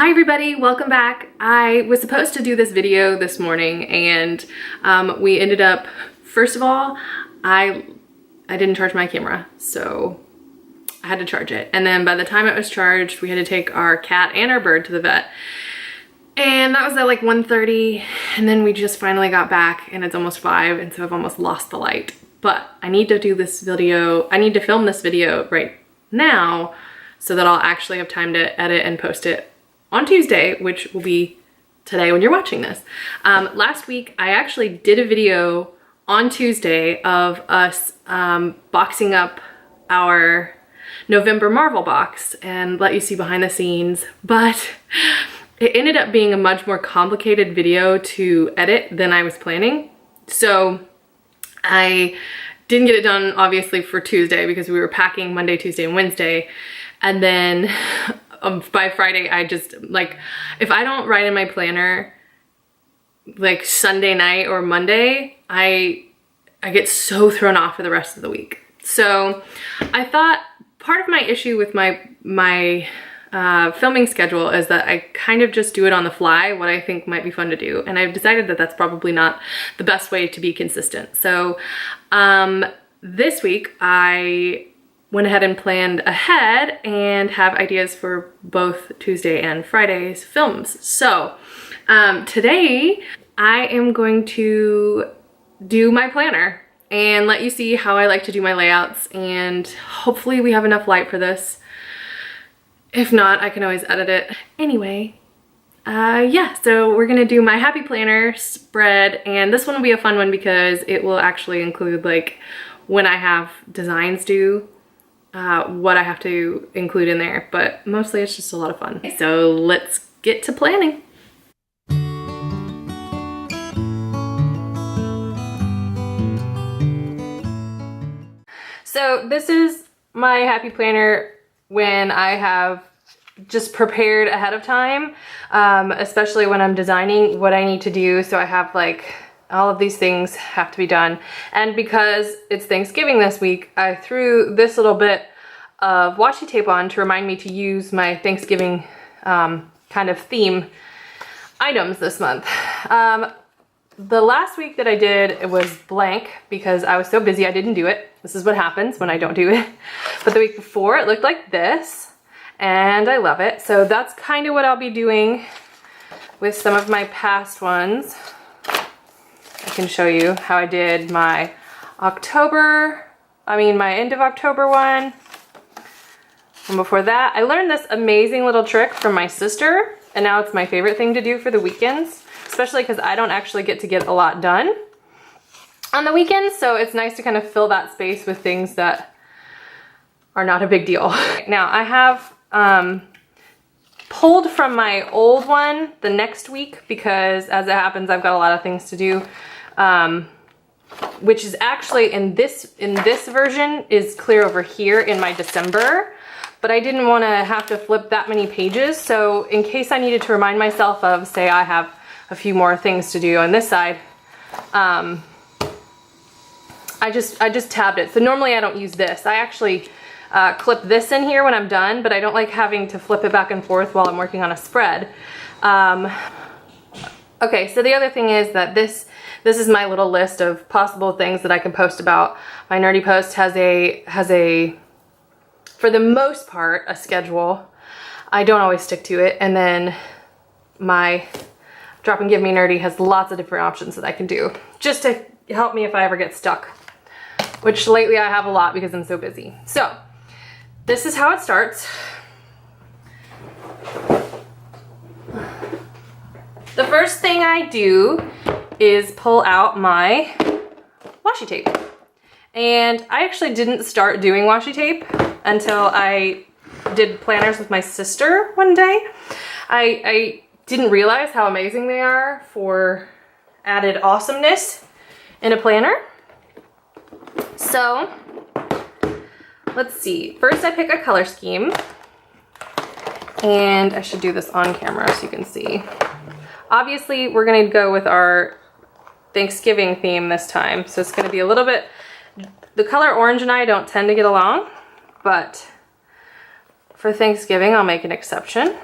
Hi everybody, welcome back. I was supposed to do this video this morning and we ended up, first of all, I didn't charge my camera, so I had to charge it. And then by the time it was charged, we had to take our cat and our bird to the vet. And that was at like 1:30, and then we just finally got back and it's almost 5, and so I've almost lost the light. But I need to do this video, I need to film this video right now so that I'll actually have time to edit and post it on Tuesday, which will be today when you're watching this. Last week, I actually did a video on Tuesday of us boxing up our November Marvel box and let you see behind the scenes, but it ended up being a much more complicated video to edit than I was planning. So I didn't get it done obviously for Tuesday because we were packing Monday, Tuesday, and Wednesday. And then by Friday, I just, like, if I don't write in my planner like Sunday night or Monday, I get so thrown off for the rest of the week. So I thought part of my issue with my filming schedule is that I kind of just do it on the fly, what I think might be fun to do. And I've decided that that's probably not the best way to be consistent. So this week I went ahead and planned ahead and have ideas for both Tuesday and Friday's films. So today I am going to do my planner and let you see how I like to do my layouts, and hopefully we have enough light for this. If not, I can always edit it. Anyway, yeah, so we're gonna do my happy planner spread, and this one will be a fun one because it will actually include like when I have designs due, what I have to include in there, but mostly it's just a lot of fun. So let's get to planning. So this is my happy planner when I have just prepared ahead of time, especially when I'm designing what I need to do. So I have like all of these things have to be done. And because it's Thanksgiving this week, I threw this little bit of washi tape on to remind me to use my Thanksgiving kind of theme items this month. The last week that I did, it was blank because I was so busy I didn't do it. This is what happens when I don't do it. But the week before it looked like this, and I love it. So that's kind of what I'll be doing with some of my past ones. I can show you how I did my my end of October one. And before that, I learned this amazing little trick from my sister, and now it's my favorite thing to do for the weekends, especially because I don't actually get to get a lot done on the weekends, so it's nice to kind of fill that space with things that are not a big deal. Now, I have pulled from my old one the next week because, as it happens, I've got a lot of things to do, which is actually in this version is clear over here in my December, but I didn't want to have to flip that many pages, so in case I needed to remind myself of, say I have a few more things to do on this side, I just tabbed it. So normally I don't use this. I actually clip this in here when I'm done, but I don't like having to flip it back and forth while I'm working on a spread. Okay, so the other thing is that this is my little list of possible things that I can post about. My Nerdy Post has a for the most part, a schedule. I don't always stick to it. And then my Drop and Give Me Nerdy has lots of different options that I can do just to help me if I ever get stuck, which lately I have a lot because I'm so busy. So this is how it starts. The first thing I do is pull out my washi tape. And I actually didn't start doing washi tape until I did planners with my sister one day. I didn't realize how amazing they are for added awesomeness in a planner. So let's see. First I pick a color scheme, and I should do this on camera so you can see. Obviously we're gonna go with our Thanksgiving theme this time, so it's gonna be a little bit, the color orange and I don't tend to get along, but for Thanksgiving I'll make an exception.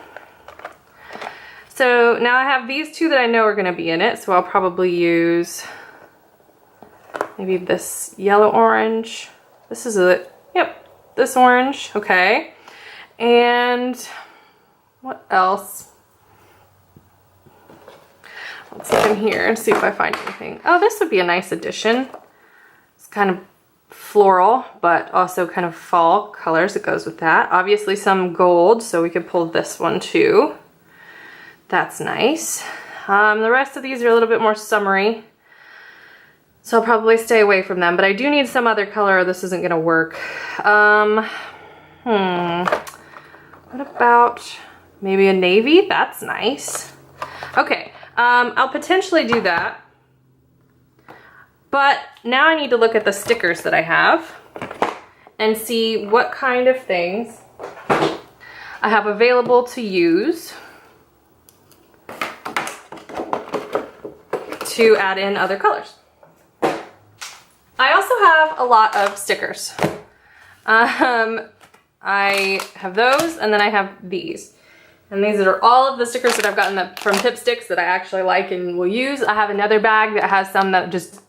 So now I have these two that I know are gonna be in it, so I'll probably use maybe this yellow orange. This is it. Yep, this orange, okay. And what else? Let's look in here and see if I find anything. Oh, this would be a nice addition. It's kind of floral, but also kind of fall colors that goes with that. Obviously some gold, so we could pull this one too. That's nice. The rest of these are a little bit more summery, so I'll probably stay away from them, but I do need some other color or this isn't gonna work. What about maybe a navy? That's nice. Okay, I'll potentially do that. But now I need to look at the stickers that I have and see what kind of things I have available to use to add in other colors. I also have a lot of stickers. I have those, and then I have these. And these are all of the stickers that I've gotten from Tipsticks that I actually like and will use. I have another bag that has some that just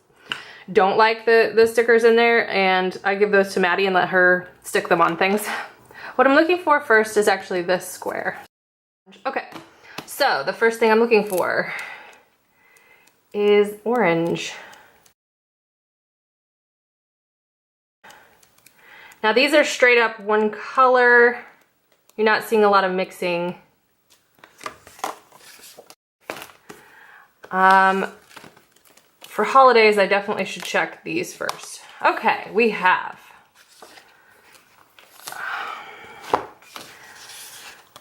don't like the stickers in there, and I give those to Maddie and let her stick them on things. What I'm looking for first is actually this square. Okay, so the first thing I'm looking for is orange. Now these are straight up one color. You're not seeing a lot of mixing. For holidays, I definitely should check these first. Okay, we have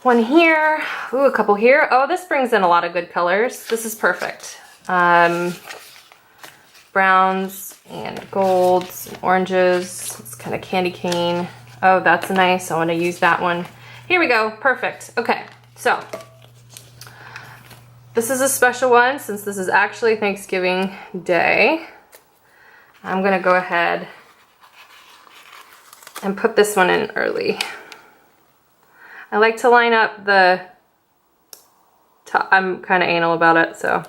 one here, ooh, a couple here. Oh, this brings in a lot of good colors. This is perfect. Browns and golds and oranges. It's kind of candy cane. Oh, that's nice. I want to use that one. Here we go. Perfect. Okay, so this is a special one since this is actually Thanksgiving Day. I'm gonna go ahead and put this one in early. I like to line up the top. I'm kind of anal about it, so.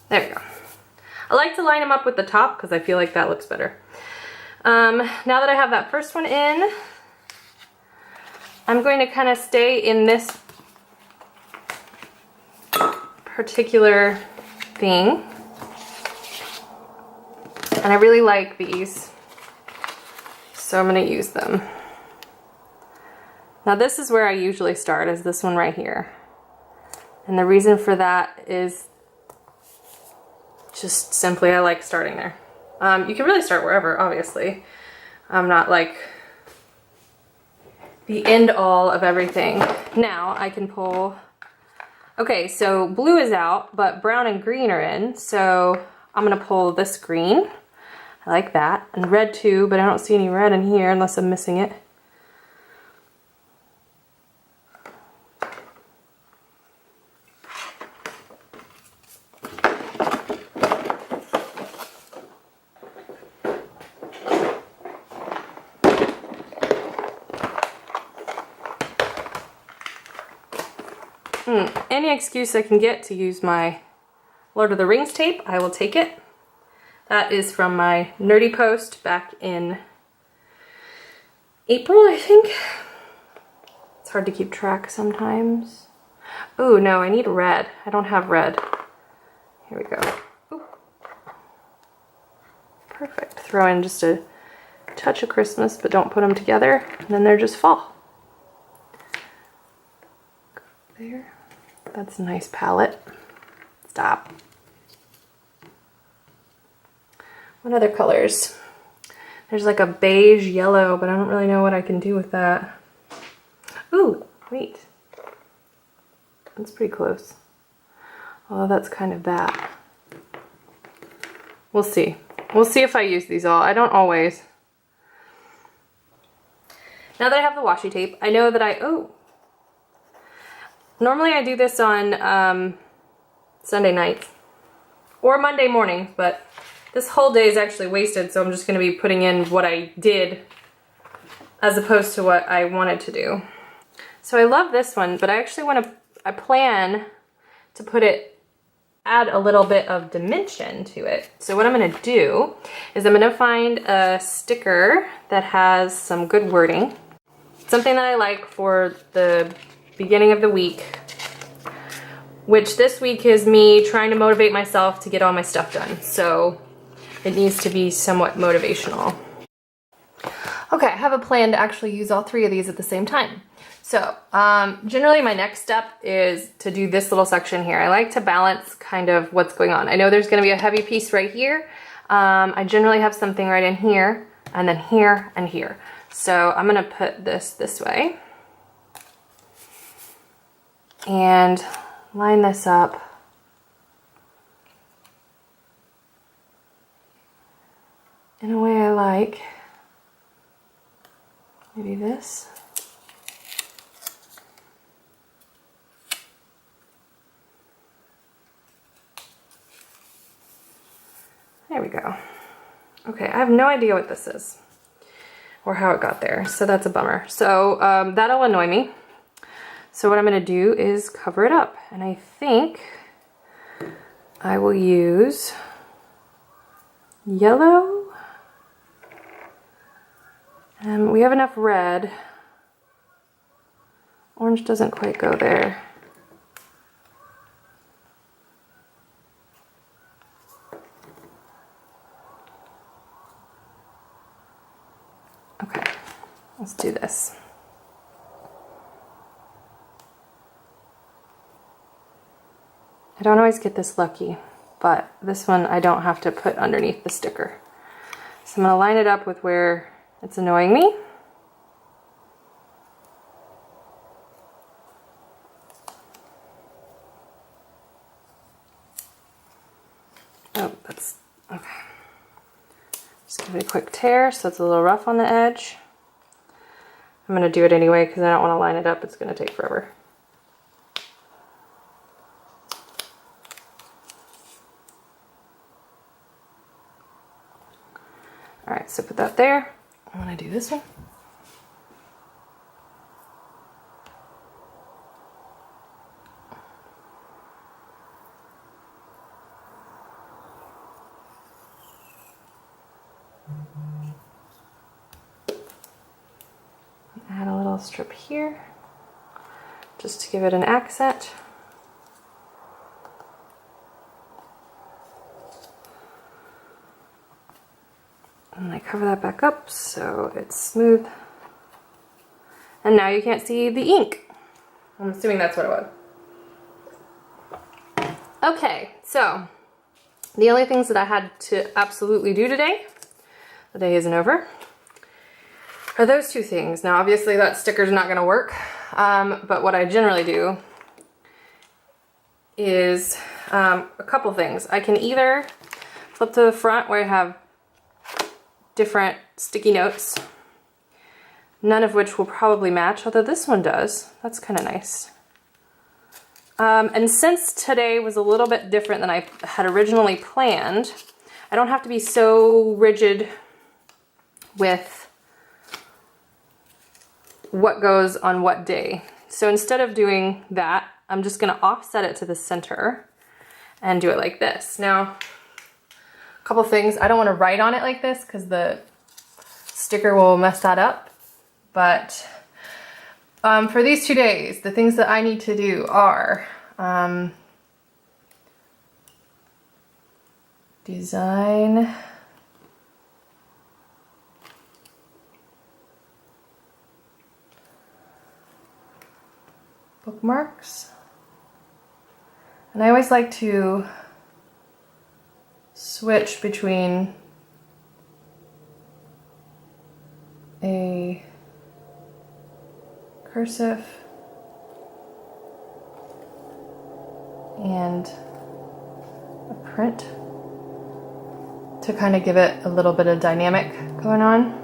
There we go. I like to line them up with the top because I feel like that looks better. Now that I have that first one in, I'm going to kind of stay in this particular thing. And I really like these, so I'm going to use them. Now this is where I usually start, is this one right here. And the reason for that is just simply I like starting there. You can really start wherever, obviously. I'm not like the end all of everything. Now I can pull, okay, so blue is out, but brown and green are in. So I'm gonna pull this green. I like that. And red too, but I don't see any red in here unless I'm missing it. Any excuse I can get to use my Lord of the Rings tape, I will take it. That is from my nerdy post back in April, I think. It's hard to keep track sometimes. Ooh, no, I need red. I don't have red. Here we go. Ooh. Perfect. Throw in just a touch of Christmas, but don't put them together, and then they're just fall. There. That's a nice palette. Stop. What other colors? There's like a beige yellow, but I don't really know what I can do with that. Ooh, wait. That's pretty close. Oh, that's kind of that. We'll see. We'll see if I use these all. I don't always. Now that I have the washi tape, I know that normally I do this on Sunday nights or Monday mornings, but this whole day is actually wasted, so I'm just gonna be putting in what I did as opposed to what I wanted to do. So I love this one, but I actually I plan to add a little bit of dimension to it. So what I'm gonna do is I'm gonna find a sticker that has some good wording. Something that I like for the beginning of the week, which this week is me trying to motivate myself to get all my stuff done. So it needs to be somewhat motivational. Okay, I have a plan to actually use all three of these at the same time. So generally my next step is to do this little section here. I like to balance kind of what's going on. I know there's gonna be a heavy piece right here. I generally have something right in here, and then here and here. So I'm gonna put this way and line this up. In a way I like. Maybe this. There we go. Okay, I have no idea what this is or how it got there, so that's a bummer. So that'll annoy me. So what I'm gonna do is cover it up, and I think I will use yellow. We have enough red. Orange doesn't quite go there. Okay, let's do this. I don't always get this lucky, but this one I don't have to put underneath the sticker. So I'm gonna line it up with where it's annoying me. Oh, that's, okay. Just give it a quick tear so it's a little rough on the edge. I'm gonna do it anyway because I don't wanna line it up, it's gonna take forever. All right, so put that there. I'm gonna do this one. Add a little strip here, just to give it an accent. And I cover that back up so it's smooth. And now you can't see the ink. I'm assuming that's what it was. Okay, so the only things that I had to absolutely do today, the day isn't over, are those two things. Now obviously that sticker's not gonna work, but what I generally do is a couple things. I can either flip to the front where I have different sticky notes, none of which will probably match, although this one does. That's kind of nice. And since today was a little bit different than I had originally planned, I don't have to be so rigid with what goes on what day. So instead of doing that, I'm just gonna offset it to the center and do it like this. Now, a couple things, I don't wanna write on it like this because the sticker will mess that up, but for these 2 days, the things that I need to do are design bookmarks, and I always like to switch between a cursive and a print to kind of give it a little bit of dynamic going on.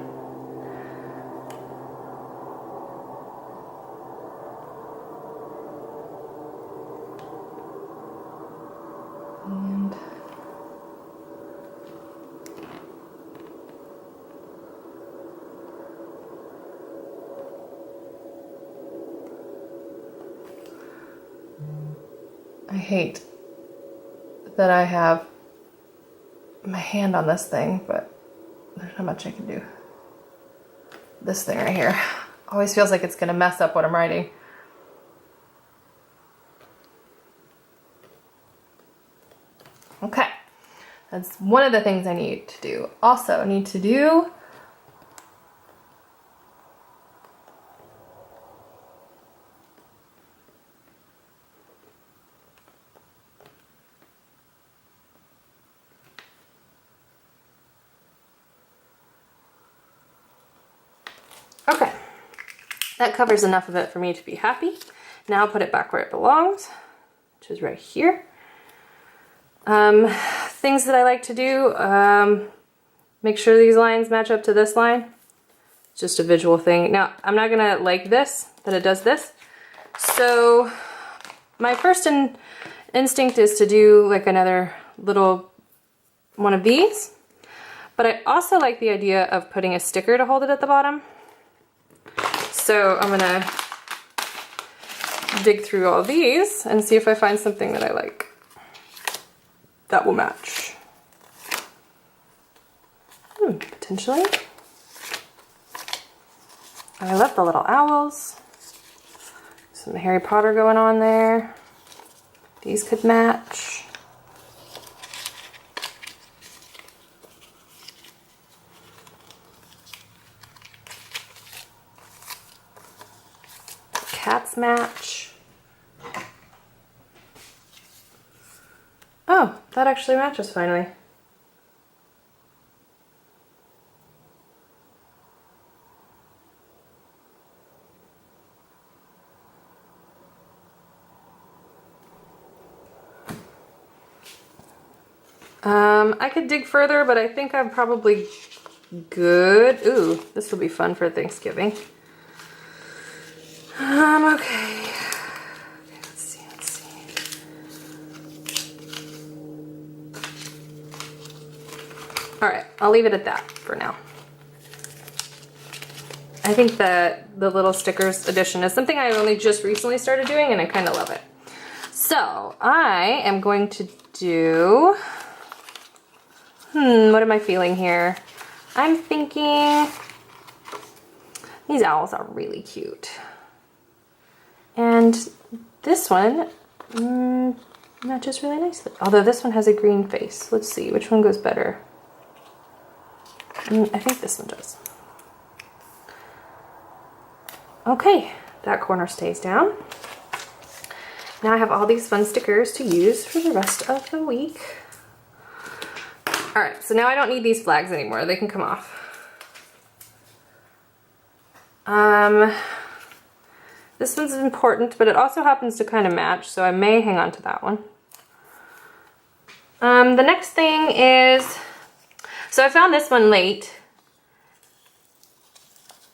And hate that I have my hand on this thing, but there's not much I can do. This thing right here always feels like it's gonna mess up what I'm writing. Okay, that's one of the things I need to do. Also, I need to do okay. That covers enough of it for me to be happy. Now I'll put it back where it belongs, which is right here. Things that I like to do, make sure these lines match up to this line. It's just a visual thing. Now, I'm not gonna like this, that it does this. So my first instinct is to do like another little one of these, but I also like the idea of putting a sticker to hold it at the bottom. So I'm gonna dig through all these and see if I find something that I like that will match. Potentially. I love the little owls. Some Harry Potter going on there. These could match. Cats match. Oh, that actually matches finally. I could dig further, but I think I'm probably good. Ooh, this will be fun for Thanksgiving. Okay. Let's see. All right, I'll leave it at that for now. I think that the little stickers addition is something I only just recently started doing, and I kind of love it. So I am going to do, what am I feeling here? I'm thinking these owls are really cute. And this one matches really nicely. Although this one has a green face. Let's see, which one goes better? I think this one does. Okay, that corner stays down. Now I have all these fun stickers to use for the rest of the week. All right, so now I don't need these flags anymore. They can come off. This one's important, but it also happens to kind of match, so I may hang on to that one. The next thing is, so I found this one late,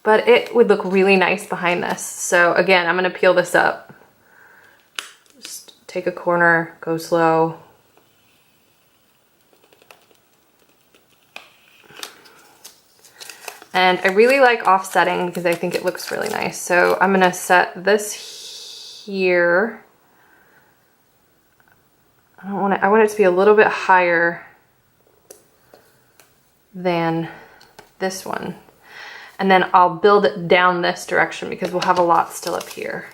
but it would look really nice behind this. So again, I'm gonna peel this up. Just take a corner, go slow. And I really like offsetting because I think it looks really nice. So I'm gonna set this here. I want it to be a little bit higher than this one. And then I'll build it down this direction because we'll have a lot still up here.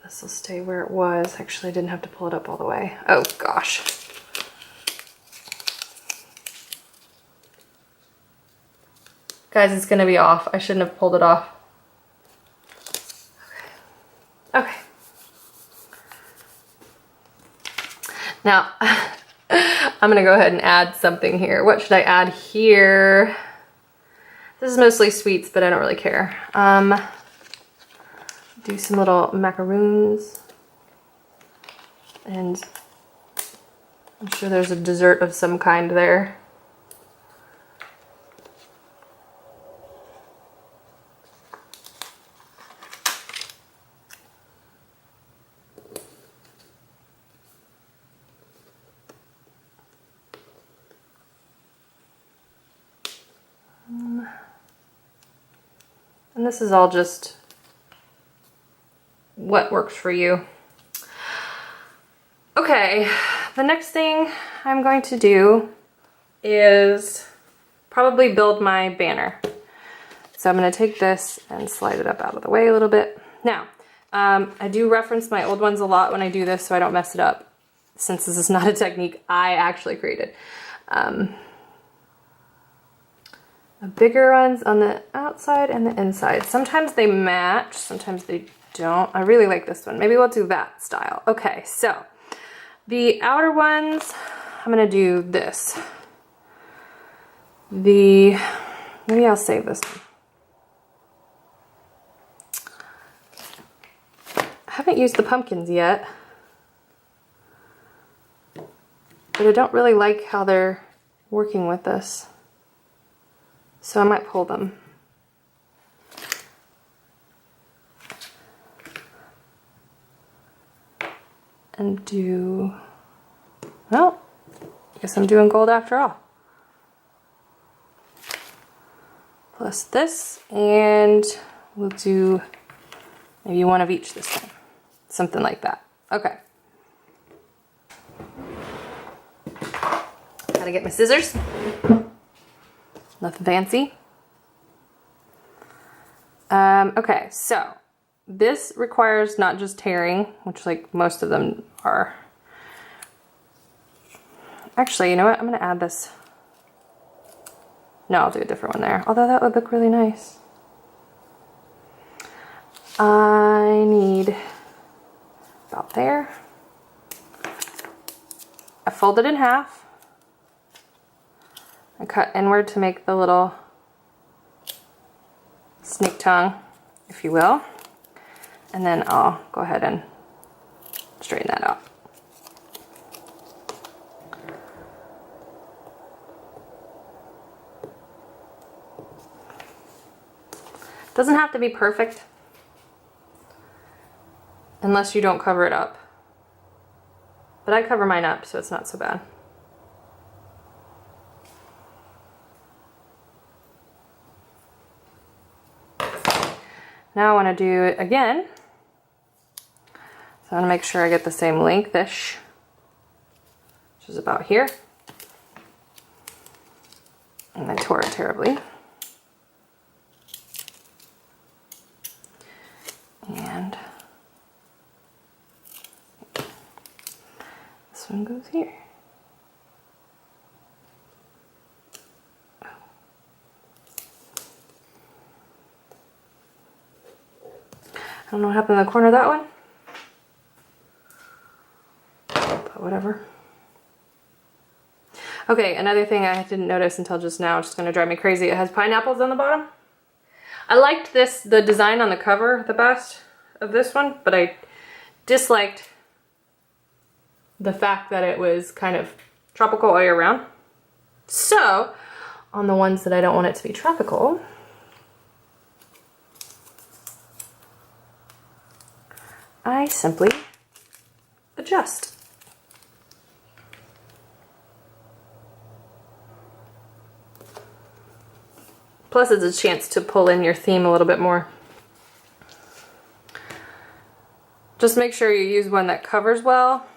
This will stay where it was. Actually, I didn't have to pull it up all the way. Oh gosh. Guys, it's gonna be off. I shouldn't have pulled it off. Okay. Now, I'm gonna go ahead and add something here. What should I add here? This is mostly sweets, but I don't really care. Do some little macaroons. And I'm sure there's a dessert of some kind there. And this is all just what works for you. Okay, the next thing I'm going to do is probably build my banner. So I'm gonna take this and slide it up out of the way a little bit. Now, I do reference my old ones a lot when I do this so I don't mess it up, since this is not a technique I actually created. The bigger ones on the outside and the inside. Sometimes they match, sometimes they don't. I really like this one. Maybe we'll do that style. Okay, so the outer ones, I'm gonna do this. Maybe I'll save this one. I haven't used the pumpkins yet, but I don't really like how they're working with this. So I might pull them. And do, well, I guess I'm doing gold after all. Plus this, and we'll do maybe one of each this time. Something like that. Okay. Gotta get my scissors. Nothing fancy. Okay, so this requires not just tearing, which like most of them are. Actually, you know what? I'm gonna add this. No, I'll do a different one there. Although that would look really nice. I need about there. I fold it in half. I cut inward to make the little snake tongue, if you will. And then I'll go ahead and straighten that out. Doesn't have to be perfect unless you don't cover it up. But I cover mine up, so it's not so bad. Now I want to do it again. So I want to make sure I get the same length-ish, which is about here. And I tore it terribly. And this one goes here. I don't know what happened in the corner of that one, but whatever. Okay, another thing I didn't notice until just now, it's just gonna drive me crazy. It has pineapples on the bottom. I liked the design on the cover the best of this one, but I disliked the fact that it was kind of tropical all year round. So, on the ones that I don't want it to be tropical, I simply adjust. Plus it's a chance to pull in your theme a little bit more. Just make sure you use one that covers well,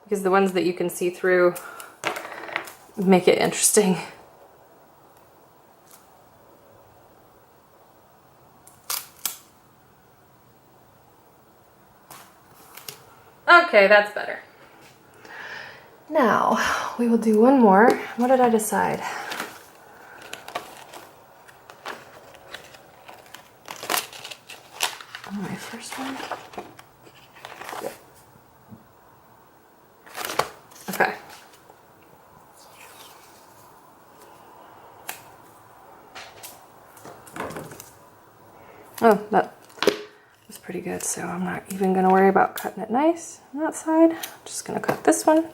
because the ones that you can see through make it interesting. Okay, that's better. Now, we will do one more. What did I decide? On my first one? Yeah. Okay. Oh, that was pretty good, so I'm not even gonna worry about cutting it nice on that side. I'm just gonna cut this one,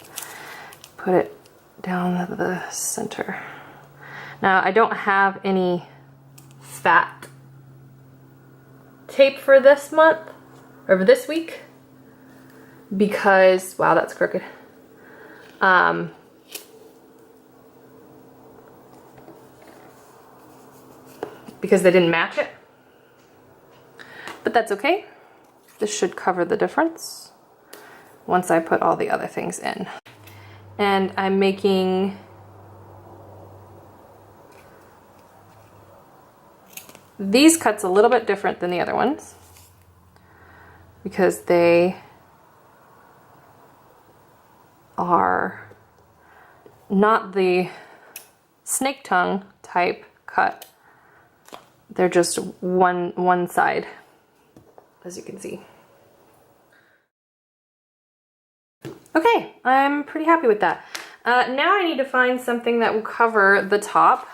put it down the center. Now, I don't have any fat tape for this month, or this week, because, wow, that's crooked. Because they didn't match it. But that's okay. This should cover the difference once I put all the other things in. And I'm making these cuts a little bit different than the other ones because they are not the snake tongue type cut. They're just one side, as you can see. Okay, I'm pretty happy with that. Now I need to find something that will cover the top.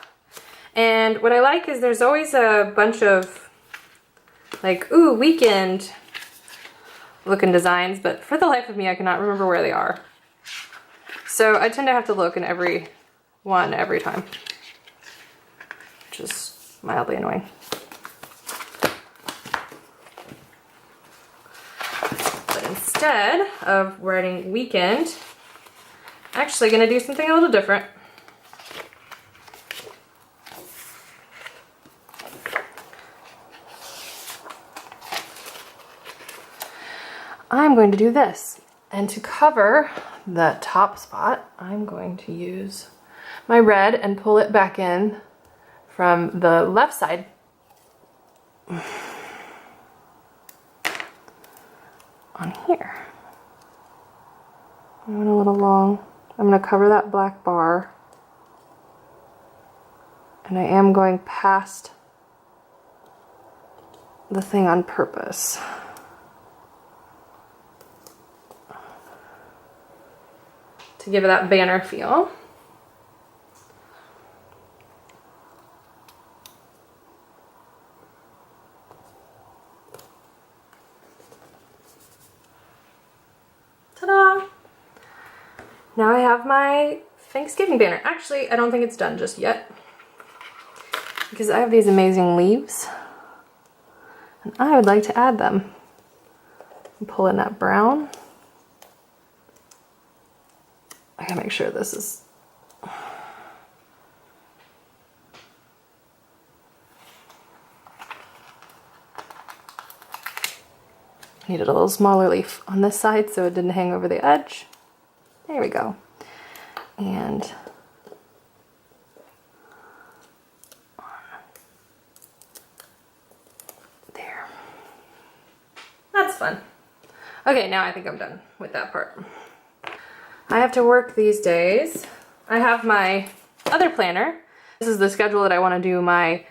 And what I like is there's always a bunch of like, ooh, weekend looking designs, but for the life of me, I cannot remember where they are. So I tend to have to look in every one every time, which is mildly annoying. But instead of writing weekend, I'm actually gonna do something a little different. I'm going to do this. And to cover the top spot, I'm going to use my red and pull it back in from the left side. On here. I went a little long. I'm going to cover that black bar. And I am going past the thing on purpose. To give it that banner feel. Ta-da! Now I have my Thanksgiving banner. Actually, I don't think it's done just yet because I have these amazing leaves and I would like to add them. Pull in that brown. I gotta make sure this is needed a little smaller leaf on this side so it didn't hang over the edge. There we go. And there. That's fun. Okay, now I think I'm done with that part. I have to work these days. I have my other planner. This is the schedule that I want to do my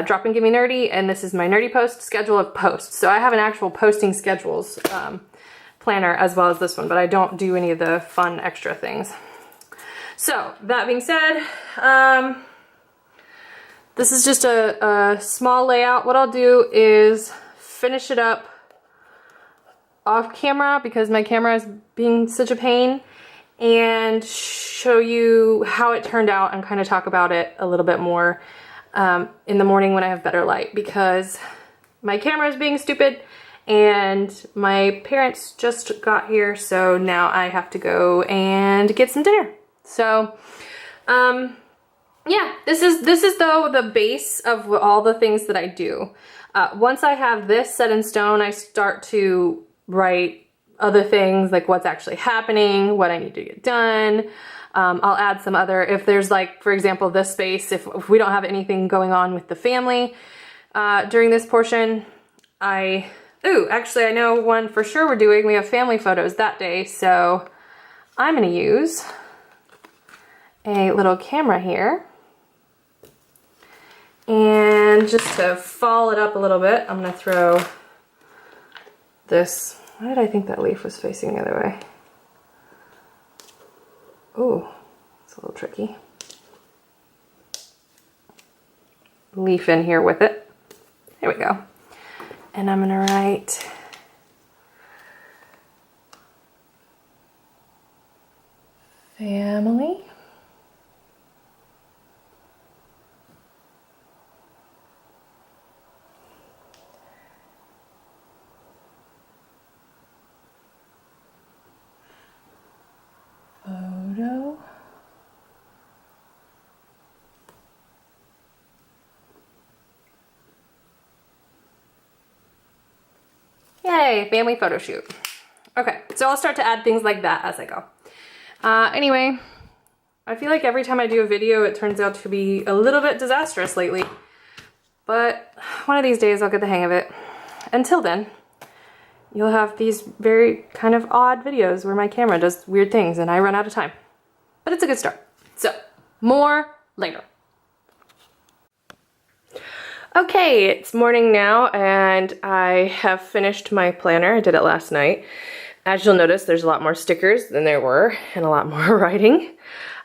Drop and Give Me Nerdy, and this is my Nerdy Post schedule of posts. So I have an actual posting schedules planner as well as this one, but I don't do any of the fun extra things. So that being said, this is just a small layout. What I'll do is finish it up off camera because my camera is being such a pain, and show you how it turned out and kind of talk about it a little bit more in the morning when I have better light, because my camera is being stupid and my parents just got here, so now I have to go and get some dinner. So yeah, this is though the base of all the things that I do. Once I have this set in stone, I start to write other things like what's actually happening, what I need to get done. I'll add some other, if there's like, for example, this space, if we don't have anything going on with the family during this portion, actually I know one for sure we're doing, we have family photos that day, so I'm gonna use a little camera here. And just to foll it up a little bit, I'm gonna throw this. Why did I think that leaf was facing the other way? Ooh, it's a little tricky. Leaf in here with it. There we go. And I'm gonna write family. Photo. Yay! Yay, family photo shoot. Okay, so I'll start to add things like that as I go. Anyway, I feel like every time I do a video, it turns out to be a little bit disastrous lately. But one of these days I'll get the hang of it. Until then, you'll have these very kind of odd videos where my camera does weird things and I run out of time. But it's a good start. So, more later. Okay, it's morning now and I have finished my planner. I did it last night. As you'll notice, there's a lot more stickers than there were and a lot more writing.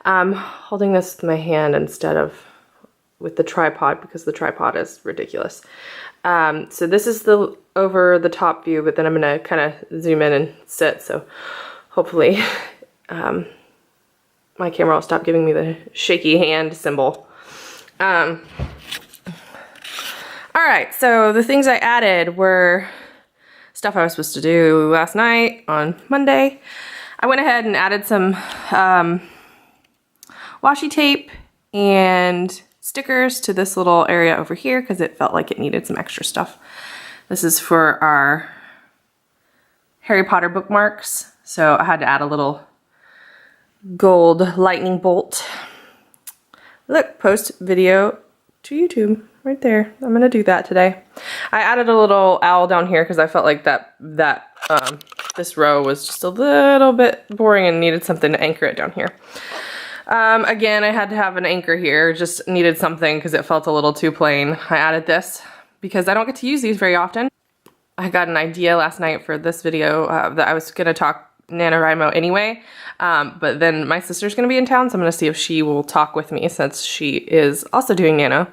I'm holding this with my hand instead of with the tripod because the tripod is ridiculous. So this is the over the top view, but then I'm gonna kind of zoom in and sit, so hopefully my camera will stop giving me the shaky hand symbol. All right, so the things I added were stuff I was supposed to do last night on Monday. I went ahead and added some washi tape and stickers to this little area over here because it felt like it needed some extra stuff. This is for our Harry Potter bookmarks, so I had to add a little gold lightning bolt. Look, post video to YouTube right there. I'm gonna do that today. I added a little owl down here because I felt like this row was just a little bit boring and needed something to anchor it down here. Again, I had to have an anchor here, just needed something because it felt a little too plain. I added this because I don't get to use these very often. I got an idea last night for this video that I was gonna talk NaNoWriMo anyway, but then my sister's gonna be in town, so I'm gonna see if she will talk with me since she is also doing Nano.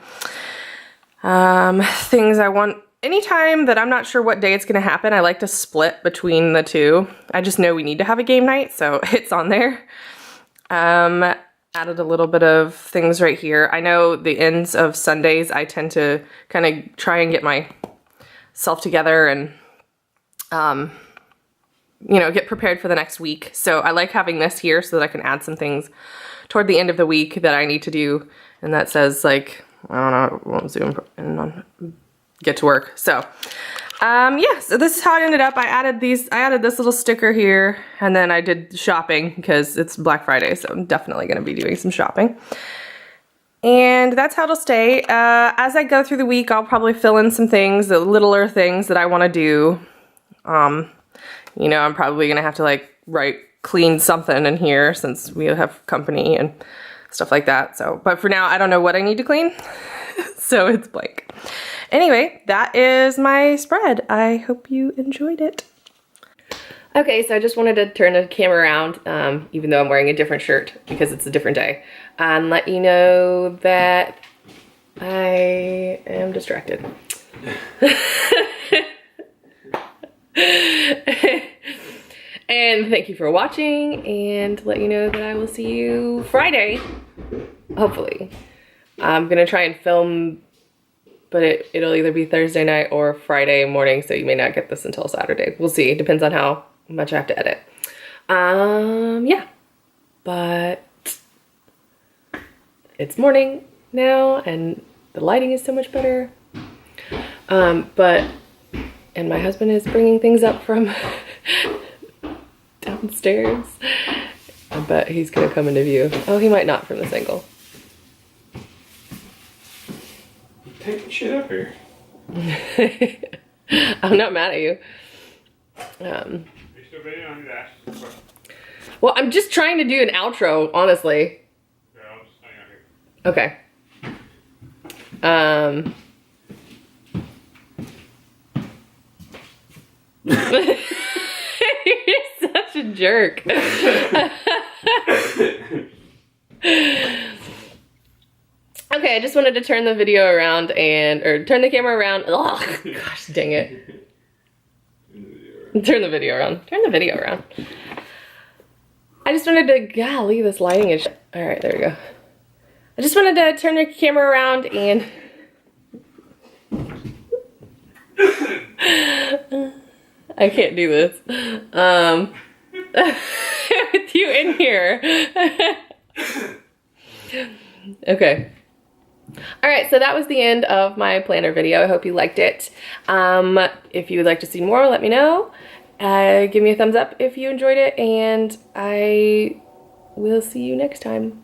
Things I want, anytime that I'm not sure what day it's gonna happen, I like to split between the two. I just know we need to have a game night, so it's on there. Added a little bit of things right here. I know the ends of Sundays, I tend to kind of try and get myself together and, you know, get prepared for the next week. So I like having this here so that I can add some things toward the end of the week that I need to do. And that says like, I don't know, it won't zoom in on get to work. So, yeah, so this is how it ended up. I added this little sticker here and then I did shopping because it's Black Friday. So I'm definitely going to be doing some shopping. And that's how it'll stay. As I go through the week, I'll probably fill in some things, the littler things that I want to do. You know, I'm probably going to have to like clean something in here since we have company and stuff like that. So, but for now, I don't know what I need to clean. So it's blank. Anyway, that is my spread. I hope you enjoyed it. Okay, so I just wanted to turn the camera around, even though I'm wearing a different shirt because it's a different day, and let you know that I am distracted. And thank you for watching, and let you know that I will see you Friday, hopefully. I'm gonna try and film, but it'll either be Thursday night or Friday morning, so you may not get this until Saturday. We'll see, depends on how much I have to edit. Yeah, but it's morning now, and the lighting is so much better. And my husband is bringing things up from downstairs. I bet he's gonna come into view. Oh, he might not from this angle. Taking shit up here. I'm not mad at you. You still videoing on that? Well, I'm just trying to do an outro, honestly. Yeah, I'll just hang out here. Okay. You're such a jerk. Okay, I just wanted to turn the video around or turn the camera around. Oh, gosh, dang it. Turn the video around. Turn the video around. I just wanted to, golly, this lighting is, all right, there we go. I just wanted to turn the camera around and I can't do this. With you in here. Okay. All right, so that was the end of my planner video. I hope you liked it. If you would like to see more, let me know. Give me a thumbs up if you enjoyed it, and I will see you next time.